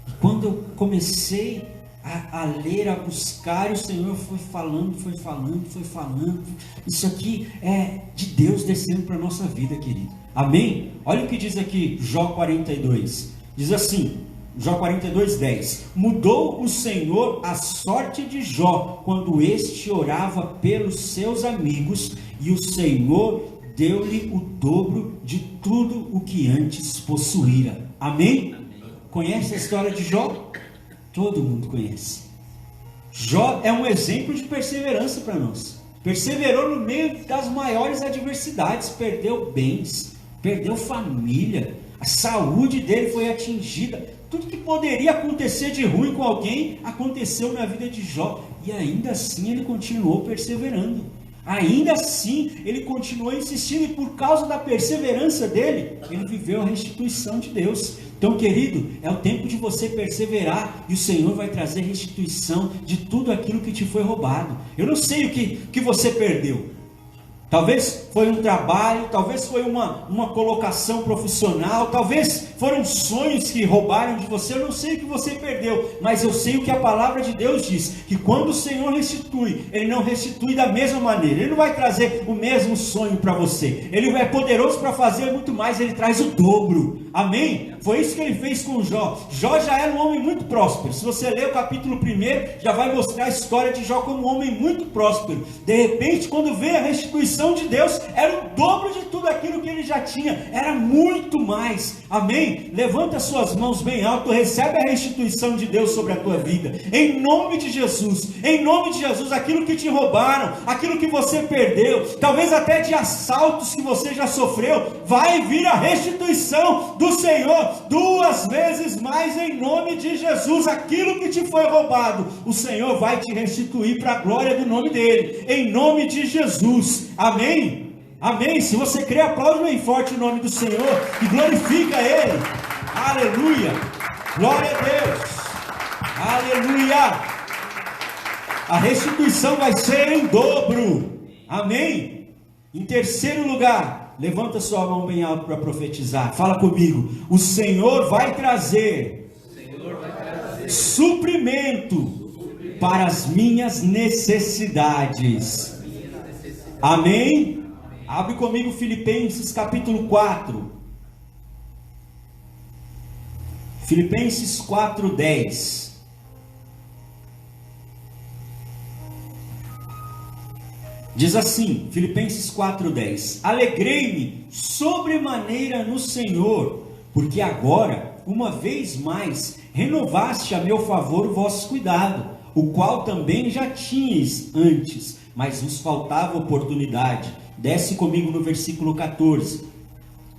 E quando eu comecei a ler, a buscar, e o Senhor foi falando. Isso aqui é de Deus descendo para a nossa vida, querido. Amém? Olha o que diz aqui Jó 42. Diz assim, Jó 42, 10. Mudou o Senhor a sorte de Jó, quando este orava pelos seus amigos, e o Senhor deu-lhe o dobro de tudo o que antes possuíra. Amém? Conhece a história de Jó? Todo mundo conhece. Jó é um exemplo de perseverança para nós. Perseverou no meio das maiores adversidades, perdeu bens, perdeu família, a saúde dele foi atingida. Tudo que poderia acontecer de ruim com alguém, aconteceu na vida de Jó. E ainda assim ele continuou perseverando. Ainda assim ele continuou insistindo, e por causa da perseverança dele, ele viveu a restituição de Deus. Então, querido, é o tempo de você perseverar, e o Senhor vai trazer restituição de tudo aquilo que te foi roubado. Eu não sei o que você perdeu. Talvez foi um trabalho, talvez foi uma colocação profissional, talvez foram sonhos que roubaram de você. Eu não sei o que você perdeu, mas eu sei o que a palavra de Deus diz, que quando o Senhor restitui, Ele não restitui da mesma maneira. Ele não vai trazer o mesmo sonho para você. Ele é poderoso para fazer muito mais, Ele traz o dobro. Amém? Foi isso que Ele fez com Jó. Jó já era um homem muito próspero. Se você ler o capítulo 1, já vai mostrar a história de Jó como um homem muito próspero. De repente, quando veio a restituição de Deus, era o dobro de tudo aquilo que ele já tinha, era muito mais. Amém? Levanta suas mãos bem alto, recebe a restituição de Deus sobre a tua vida, em nome de Jesus. Em nome de Jesus, aquilo que te roubaram, aquilo que você perdeu, talvez até de assaltos que você já sofreu, vai vir a restituição do Senhor 2 vezes mais, em nome de Jesus. Aquilo que te foi roubado, o Senhor vai te restituir para a glória do nome dele, em nome de Jesus. Amém? Amém. Se você crê, aplaude bem forte o nome do Senhor e glorifica Ele. Aleluia. Glória a Deus. Aleluia. A restituição vai ser em dobro. Amém. Em terceiro lugar, levanta sua mão bem alto para profetizar. Fala comigo. O Senhor vai trazer suprimento para as minhas necessidades. Amém? Abre comigo Filipenses capítulo 4. Filipenses 4:10. Diz assim, Filipenses 4:10: Alegrei-me sobremaneira no Senhor, porque agora, uma vez mais, renovaste a meu favor o vosso cuidado, o qual também já tinhais antes, mas vos faltava oportunidade. Desce comigo no versículo 14.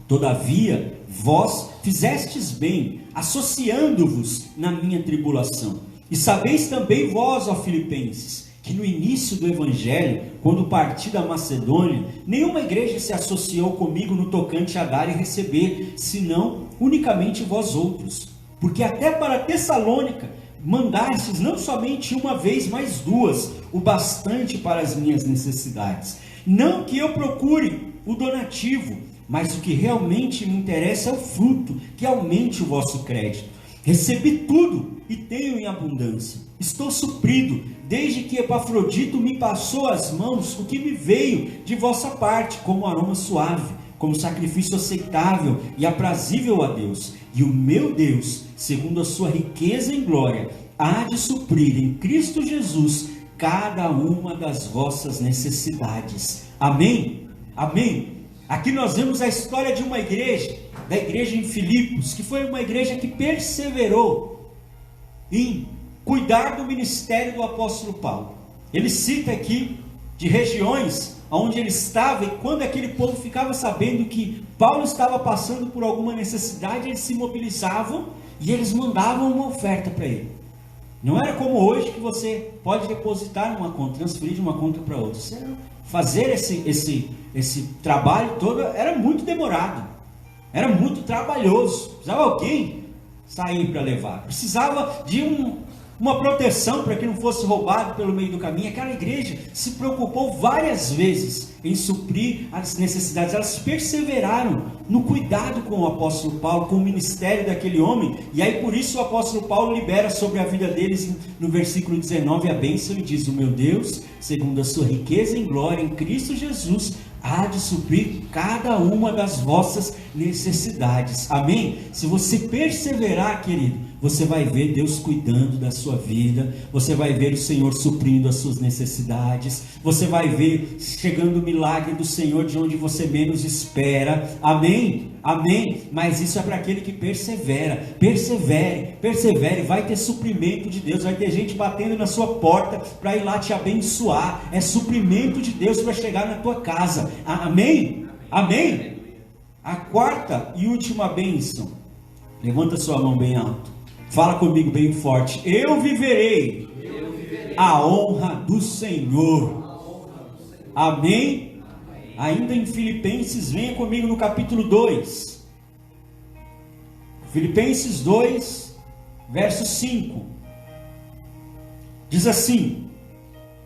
Todavia, vós fizestes bem, associando-vos na minha tribulação. E sabeis também vós, ó Filipenses, que no início do Evangelho, quando parti da Macedônia, nenhuma igreja se associou comigo no tocante a dar e receber, senão unicamente vós outros. Porque até para Tessalônica mandastes não somente uma vez, mas duas, o bastante para as minhas necessidades. Não que eu procure o donativo, mas o que realmente me interessa é o fruto, que aumente o vosso crédito. Recebi tudo e tenho em abundância. Estou suprido, desde que Epafrodito me passou às mãos o que me veio de vossa parte, como aroma suave, como sacrifício aceitável e aprazível a Deus. E o meu Deus, segundo a sua riqueza em glória, há de suprir em Cristo Jesus cada uma das vossas necessidades. Amém? Amém? Aqui nós vemos a história de uma igreja, da igreja em Filipos, que foi uma igreja que perseverou em cuidar do ministério do apóstolo Paulo. Ele cita aqui de regiões onde ele estava, e quando aquele povo ficava sabendo que Paulo estava passando por alguma necessidade, eles se mobilizavam e eles mandavam uma oferta para ele. Não era como hoje, que você pode depositar numa conta, transferir de uma conta para outra. Fazer esse trabalho todo era muito demorado, era muito trabalhoso. Precisava alguém sair para levar, precisava de uma proteção para que não fosse roubado pelo meio do caminho. Aquela igreja se preocupou várias vezes em suprir as necessidades. Elas perseveraram no cuidado com o apóstolo Paulo, com o ministério daquele homem. E aí por isso o apóstolo Paulo libera sobre a vida deles no versículo 19 a bênção e diz: o meu Deus, segundo a sua riqueza em glória em Cristo Jesus, há de suprir cada uma das vossas necessidades. Amém? Se você perseverar, querido, você vai ver Deus cuidando da sua vida, você vai ver o Senhor suprindo as suas necessidades, você vai ver chegando o milagre do Senhor de onde você menos espera. Amém? Amém? Mas isso é para aquele que persevera. Persevere, vai ter suprimento de Deus, vai ter gente batendo na sua porta para ir lá te abençoar. É suprimento de Deus para chegar na tua casa. Amém? Amém? A quarta e última bênção, levanta sua mão bem alto, fala comigo bem forte: eu viverei a honra do Senhor. Amém? Ainda em Filipenses, venha comigo no capítulo 2. Filipenses 2, verso 5. Diz assim: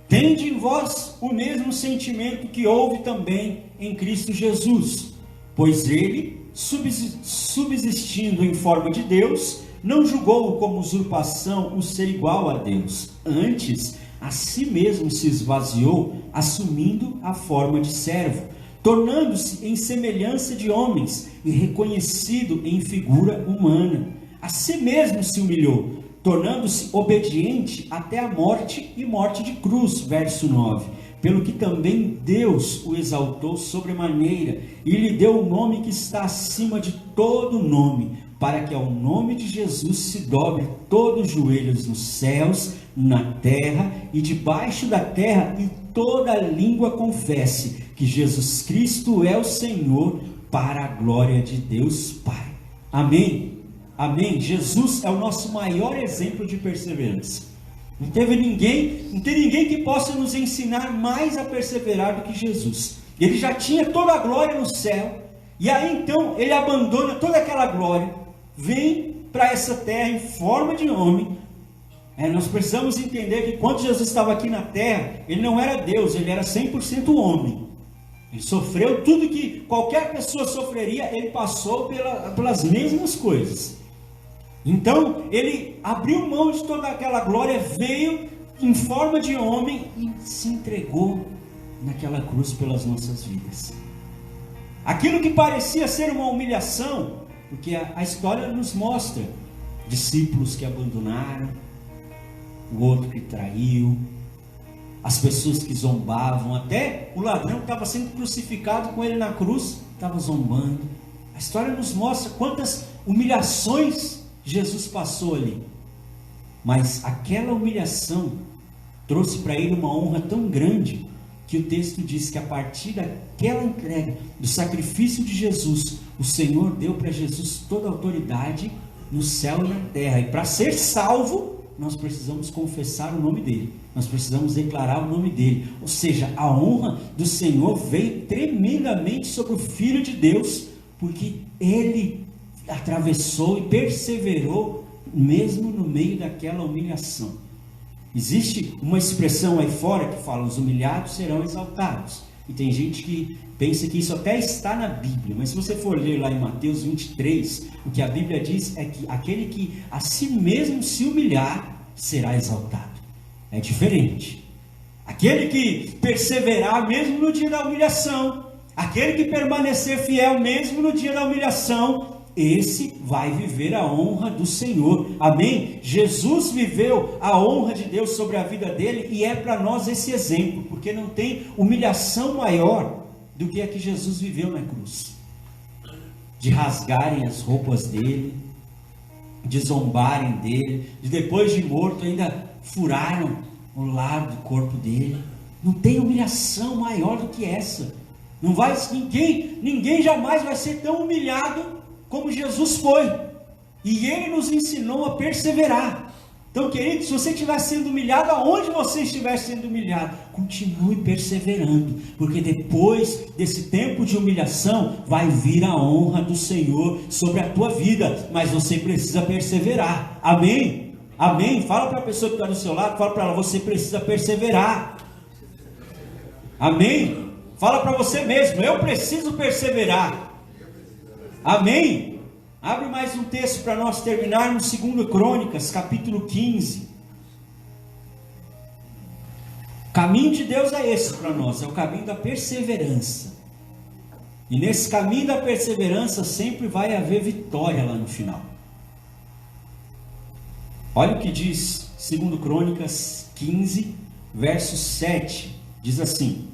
tende em vós o mesmo sentimento que houve também em Cristo Jesus, pois ele, subsistindo em forma de Deus, não julgou como usurpação o ser igual a Deus. Antes, a si mesmo se esvaziou, assumindo a forma de servo, tornando-se em semelhança de homens e reconhecido em figura humana. A si mesmo se humilhou, tornando-se obediente até a morte e morte de cruz. Verso 9. Pelo que também Deus o exaltou sobremaneira e lhe deu o nome que está acima de todo nome, para que ao nome de Jesus se dobre todos os joelhos nos céus, na terra e debaixo da terra, e toda língua confesse que Jesus Cristo é o Senhor, para a glória de Deus Pai. Amém? Amém? Jesus é o nosso maior exemplo de perseverança. Não tem ninguém que possa nos ensinar mais a perseverar do que Jesus. Ele já tinha toda a glória no céu, e aí então ele abandona toda aquela glória, vem para essa terra em forma de homem. Nós precisamos entender que quando Jesus estava aqui na terra, ele não era Deus, ele era 100% homem. Ele sofreu tudo que qualquer pessoa sofreria, ele passou pelas mesmas coisas. Então ele abriu mão de toda aquela glória, veio em forma de homem e se entregou naquela cruz pelas nossas vidas. Aquilo que parecia ser uma humilhação, porque a história nos mostra discípulos que abandonaram, o outro que traiu, as pessoas que zombavam, até o ladrão que estava sendo crucificado com ele na cruz, estava zombando. A história nos mostra quantas humilhações Jesus passou ali. Mas aquela humilhação trouxe para ele uma honra tão grande, que o texto diz que a partir daquela entrega, do sacrifício de Jesus, o Senhor deu para Jesus toda a autoridade no céu e na terra. E para ser salvo, nós precisamos confessar o nome dele, nós precisamos declarar o nome dele. Ou seja, a honra do Senhor veio tremendamente sobre o Filho de Deus, porque ele atravessou e perseverou mesmo no meio daquela humilhação. Existe uma expressão aí fora que fala: os humilhados serão exaltados. E tem gente que pensa que isso até está na Bíblia, mas se você for ler lá em Mateus 23, o que a Bíblia diz é que aquele que a si mesmo se humilhar será exaltado. É diferente. Aquele que perseverar mesmo no dia da humilhação, aquele que permanecer fiel mesmo no dia da humilhação, esse vai viver a honra do Senhor. Amém? Jesus viveu a honra de Deus sobre a vida dele, e é para nós esse exemplo, porque não tem humilhação maior do que a que Jesus viveu na cruz, de rasgarem as roupas dele, de zombarem dele, de depois de morto ainda furaram o lado do corpo dele. Não tem humilhação maior do que essa. Não vai, ninguém jamais vai ser tão humilhado como Jesus foi, e ele nos ensinou a perseverar. Então, querido, se você estiver sendo humilhado, aonde você estiver sendo humilhado, continue perseverando, porque depois desse tempo de humilhação, vai vir a honra do Senhor sobre a tua vida, mas você precisa perseverar. Amém? Amém? Fala para a pessoa que está do seu lado, fala para ela: você precisa perseverar. Amém? Fala para você mesmo: eu preciso perseverar. Amém? Abre mais um texto para nós terminarmos, 2 Crônicas, capítulo 15. O caminho de Deus é esse para nós, é o caminho da perseverança. E nesse caminho da perseverança sempre vai haver vitória lá no final. Olha o que diz 2 Crônicas 15, verso 7. Diz assim: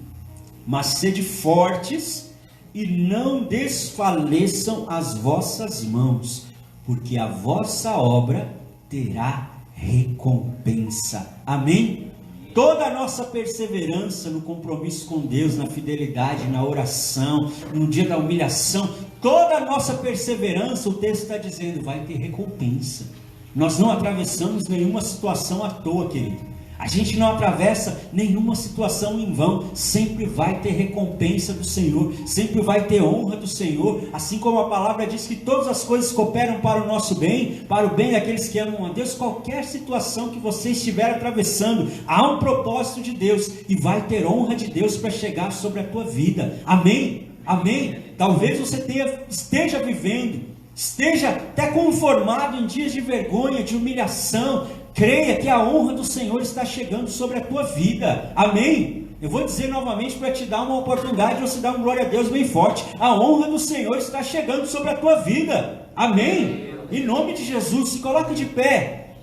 mas sede fortes e não desfaleçam as vossas mãos, porque a vossa obra terá recompensa. Amém? Toda a nossa perseverança no compromisso com Deus, na fidelidade, na oração, no dia da humilhação, toda a nossa perseverança, o texto está dizendo, vai ter recompensa. Nós não atravessamos nenhuma situação à toa, querido. A gente não atravessa nenhuma situação em vão. Sempre vai ter recompensa do Senhor, sempre vai ter honra do Senhor, assim como a palavra diz que todas as coisas cooperam para o nosso bem, para o bem daqueles que amam a Deus. Qualquer situação que você estiver atravessando, há um propósito de Deus, e vai ter honra de Deus para chegar sobre a tua vida. Amém? Amém? Talvez você esteja vivendo, esteja até conformado em dias de vergonha, de humilhação. Creia que a honra do Senhor está chegando sobre a tua vida. Amém? Eu vou dizer novamente para te dar uma oportunidade de você dar um glória a Deus bem forte. A honra do Senhor está chegando sobre a tua vida. Amém? Em nome de Jesus, se coloque de pé.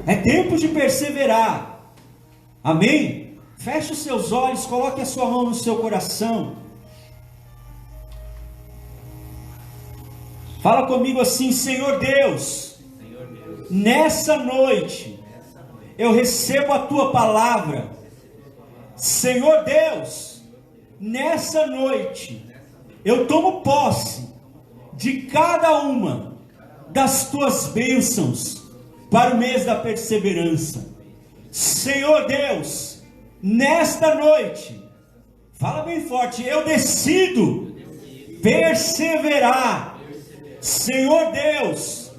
É tempo de perseverar. Amém? Feche os seus olhos, coloque a sua mão no seu coração. Fala comigo assim: Senhor Deus, nessa noite, eu recebo a tua palavra. Senhor Deus, nessa noite, eu tomo posse de cada uma das tuas bênçãos para o mês da perseverança. Senhor Deus, nesta noite, fala bem forte, eu decido perseverar. Senhor Deus,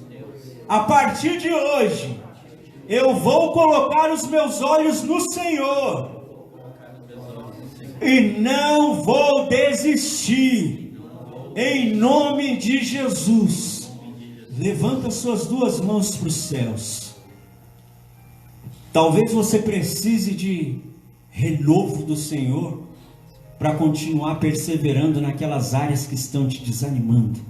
a partir de hoje, eu vou colocar os meus olhos no Senhor e não vou desistir, em nome de Jesus. Levanta suas duas mãos para os céus. Talvez você precise de renovo do Senhor para continuar perseverando naquelas áreas que estão te desanimando.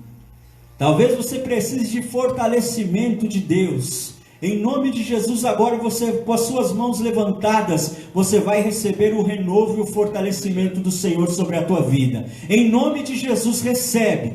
Talvez você precise de fortalecimento de Deus. Em nome de Jesus, agora você, com as suas mãos levantadas, você vai receber o renovo e o fortalecimento do Senhor sobre a tua vida. Em nome de Jesus, recebe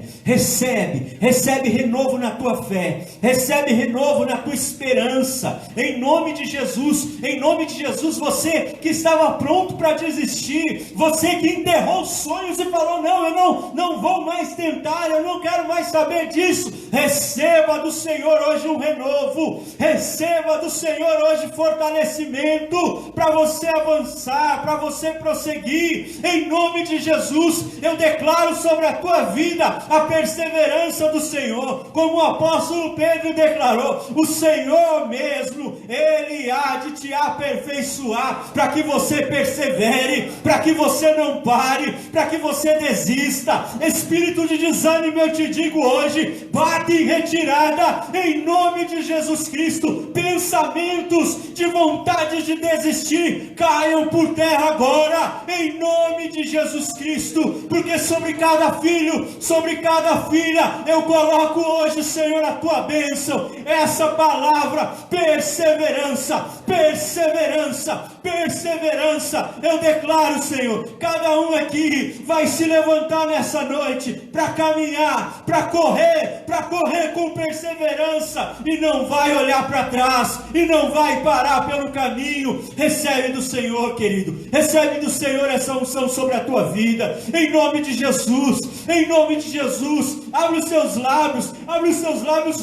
renovo na tua fé, recebe renovo na tua esperança. Em nome de Jesus, você que estava pronto para desistir, você que enterrou os sonhos e falou, não, eu não vou mais tentar, eu não quero mais saber disso. Receba do Senhor hoje um renovo, receba do Senhor hoje fortalecimento para você avançar, para você prosseguir. Em nome de Jesus, eu declaro sobre a tua vida a perseverança do Senhor, como o apóstolo Pedro declarou, o Senhor mesmo, Ele há de te aperfeiçoar, para que você persevere, para que você não pare, para que você desista. Espírito de desânimo, eu te digo hoje, bate em retirada, em nome de Jesus Cristo. Pensamentos de vontade de desistir, caiam por terra agora, em nome de Jesus Cristo, porque sobre cada filho, sobre cada filha, eu coloco hoje, Senhor, a tua bênção, essa palavra, perseverança, eu declaro, Senhor, cada um aqui vai se levantar nessa noite, para caminhar, para correr com perseverança, e não vai olhar para trás, e não vai parar pelo caminho. Recebe do Senhor, querido, recebe do Senhor essa unção sobre a tua vida, em nome de Jesus, abre os seus lábios,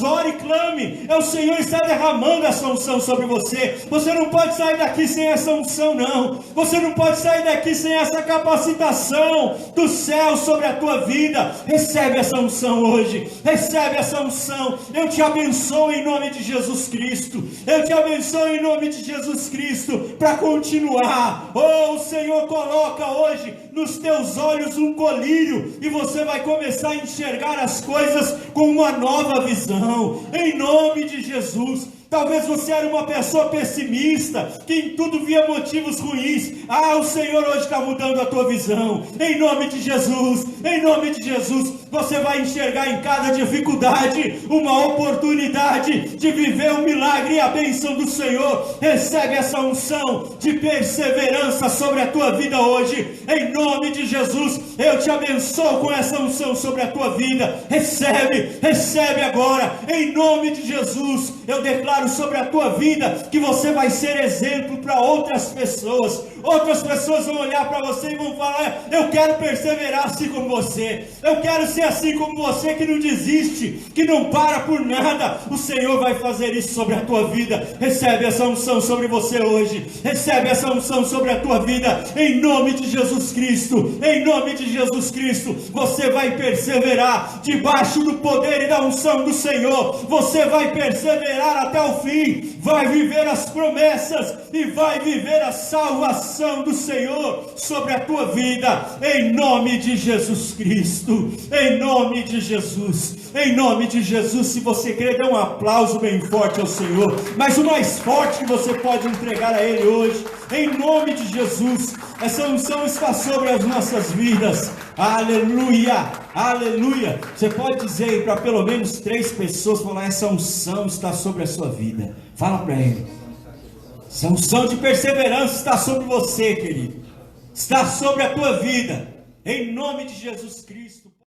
ore e clame, o Senhor está derramando essa unção sobre você. Você não pode sair daqui sem essa unção, não, você não pode sair daqui sem essa capacitação do céu sobre a tua vida. Recebe essa unção hoje, recebe essa unção. Eu te abençoo em nome de Jesus Cristo, para continuar. O Senhor coloca hoje nos teus olhos um colírio, e você vai começar a enxergar as coisas com uma nova visão, em nome de Jesus. Talvez você era uma pessoa pessimista, que em tudo via motivos ruins. O Senhor hoje está mudando a tua visão, em nome de Jesus, você vai enxergar em cada dificuldade uma oportunidade de viver o milagre e a bênção do Senhor. Recebe essa unção de perseverança sobre a tua vida hoje, em nome de Jesus. Eu te abençoo com essa unção sobre a tua vida. Recebe agora, em nome de Jesus. Eu declaro sobre a tua vida que você vai ser exemplo para outras pessoas. Outras pessoas vão olhar para você e vão falar, eu quero perseverar assim como você, eu quero ser assim como você, que não desiste, que não para por nada. O Senhor vai fazer isso sobre a tua vida. Recebe essa unção sobre você hoje, recebe essa unção sobre a tua vida, em nome de Jesus Cristo, você vai perseverar debaixo do poder e da unção do Senhor. Você vai perseverar até o fim, vai viver as promessas e vai viver a salvação do Senhor sobre a tua vida, em nome de Jesus Cristo, em nome de Jesus. Se você crer, dê um aplauso bem forte ao Senhor, mas o mais forte que você pode entregar a Ele hoje, em nome de Jesus. Essa unção está sobre as nossas vidas. Aleluia. Você pode dizer aí para pelo menos 3 pessoas, falar, essa unção está sobre a sua vida. Fala para ele, essa unção de perseverança está sobre você, querido, está sobre a tua vida, em nome de Jesus Cristo.